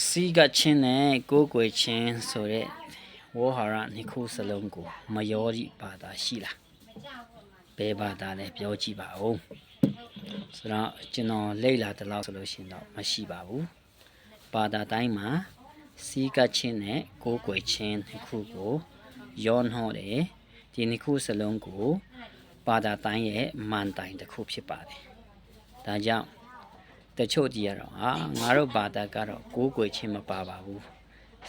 စီကချင်းနဲ့ကိုကိုချင်းဆိုတဲ့ဝေါ်ဟာရနှစ်ခုစလုံးကိုမယောဒီဘာသာရှိလားဘယ်ဘာသာလဲပြောကြည့်ပါဦးဆိုတော့ကျွန်တော်လေ့လာတလောက်ဆိုလို့ရှိရင်တော့မရှိပါဘူးဘာသာတိုင်းမှာစီကချင်းနဲ့ကိုကိုချင်းနှစ်ခုကိုယောနှောတယ်ဒီနှစ်ခုစလုံးကိုဘာသာတိုင်းရဲ့မန်တိုင်တစ်ခုဖြစ်ပါတယ်ဒါကြောင့်တချို့ကြီးရတော့ငါတို့ဘာသာကတော့ကိုးကွယ်ခြင်းမပါပါဘူး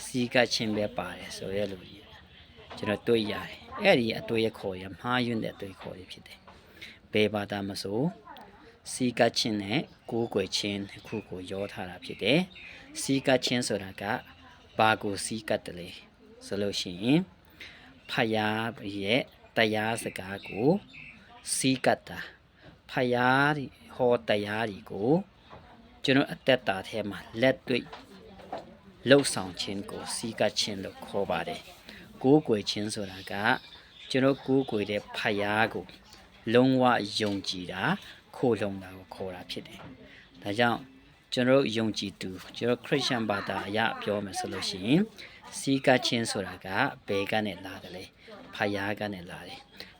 စီကခြင်းပဲပါတယ်ဆိုရဲလို့ကျွန်တော်တွေ့ရတယ်အဲ့ဒီအတွေ့အခေါ်ရမှားယွင်းတဲ့အတွေ့အခေါ်တွေဖြစ်တယ်ဘယ်ဘာသာမဆိုစီကခြင်းနဲ့ကိုးကွယ်ခြင်းခုကိုရောထားတာဖြစ်တယ်စီကခြင်းဆိုတာကဘာကိုစီကတ်တယ်လဲဆိုလို့ရှိရင်ဖယားရဲ့တရားစကားကိုစီကတ်တာဖယားဟောတရားတွေကိုကျွန်တော်အသက်တာထဲမှာလက်တွေ့လှုပ်ဆောင်ခြင်းကိုစီကခြင်းလို့ခေါ်ပါတယ်ကိုးကွယ်ခြင်းဆိုတာကကျွန်တော်ကိုးကွယ်တဲ့ဖယားကိုလုံးဝယုံကြည်တာခိုးလုံတာကိုခေါ်တာဖြစ်တယ်ဒါကြောင့်ကျွန်တော်ယုံကြည်သူကျွန်တော်ခရစ်ယာန်ဘာသာအရပြောမယ်ဆိုလို့ရှိရင်စီကခြင်းဆိုတာကဘယ်ကနေလာတယ်လဲဖယားကနေလာတယ်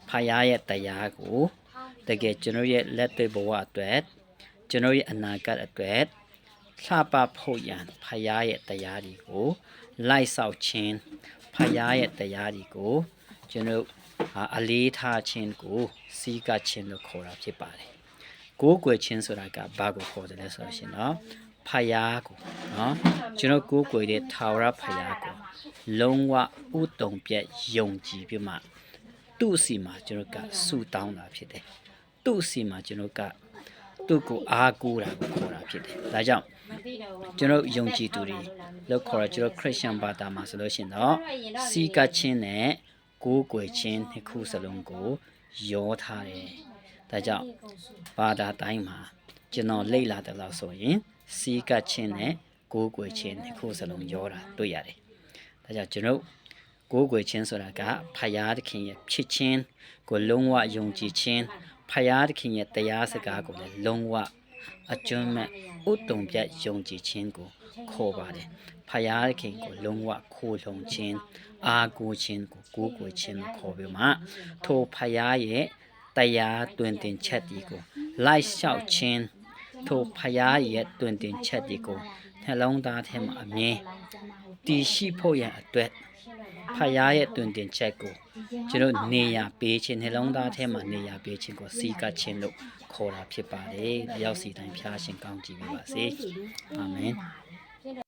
ဖယားရဲ့တရားကိုတကယ်ကျွန်တော်ရဲ့လက်တွေ့ဘဝအတွက်ကျွန်တော်ရဲ့အနာဂတ်အတွက်လှပဖို့ရန်ဖယားရဲ့တရားတွေကိုလိုက်ဆောက်ခြင်းဖယားရဲ့တရားတွေကိုကျွန်တော်အလေးထားခြင်းကိုစီကခြင်းလို့ခေါ်တာဖြစ်ပါတယ်ကိုးကွယ်ခြင်းဆိုတာကဘာကိုခေါ်တယ်လဲဆိုတော့ရှင်နော်ဖယားကိုနော်ကျွန်တော်ကိုးကွယ်တဲ့ထာဝရဖယားကိုလုံးဝဥတုံပြတ်ယုံကြည်ပြီးမှသူ့စီမှာကျွန်တော်ကဆူတောင်းတာဖြစ်တယ်သူ့စီမှာကျွန်တော်ကသူ့ကိုအားကိုးတာကိုခေါ်တာဖြစ်တယ်ဒါကြောင့်ကျွန်တော်ယုံကြည်သူတွေလို့ခေါ်ရကျွန်တော်ခရစ်ယာန်ဘာသာမှာဆိုလို့ရှိရင်တော့စီကချင်းနဲ့ကိုးကွယ်ခြင်းနှစ်ခုစလုံးကိုရောထားတယ်ဒါကြောင့်ဘာသာတိုင်းမှာကျွန်တော်လေ့လာတဲ့လောက်ဆိုရင်စီကချင်းနဲ့ကိုးကွယ်ခြင်းနှစ်ခုစလုံးရောတာတွေ့ရတယ်ဒါကြောင့်ကျွန်တော်ကိုးကွယ်ခြင်းဆိုတာကဖယားသခင်ရဲ့ဖြစ်ခြင်းကိုလုံးဝယုံကြည်ခြင်းဖယားသခင်ရဲ့တရားစကားကိုလည်းလုံးဝအကျွမ်းမဲ့ဥတုံပြတ်ယုံကြည်ခြင်းကိုခေါ်ပါတယ်ဖယားသခင်ကိုလုံးဝခိုးလုံခြင်းအာကိုခြင်းကိုကိုးကွယ်ခြင်းခေါ်ပြီးမှထိုဖယားရဲ့တရားတွင်တင်ချက်ဒီကိုလိုက်လျှောက်ခြင်းထိုဖယားရဲ့တွင်တင်ချက်ဒီကိုနှလုံးသားထဲမှာအမြဲတည်ရှိဖို့ရန်အတွက်ဖယားရဲ့တွင်တင်ချက်ကိုကျွန်တော်နေရာပေးခြင်းနှလုံးသားထဲမှာနေရာပေးခြင်းကိုစီကခြင်းလို့ခေါ်တာဖြစ်ပါတယ်။ရောက်စီတိုင်းဖျားရှင်ကောင်းကြည့်ပါစေ။အာမင်။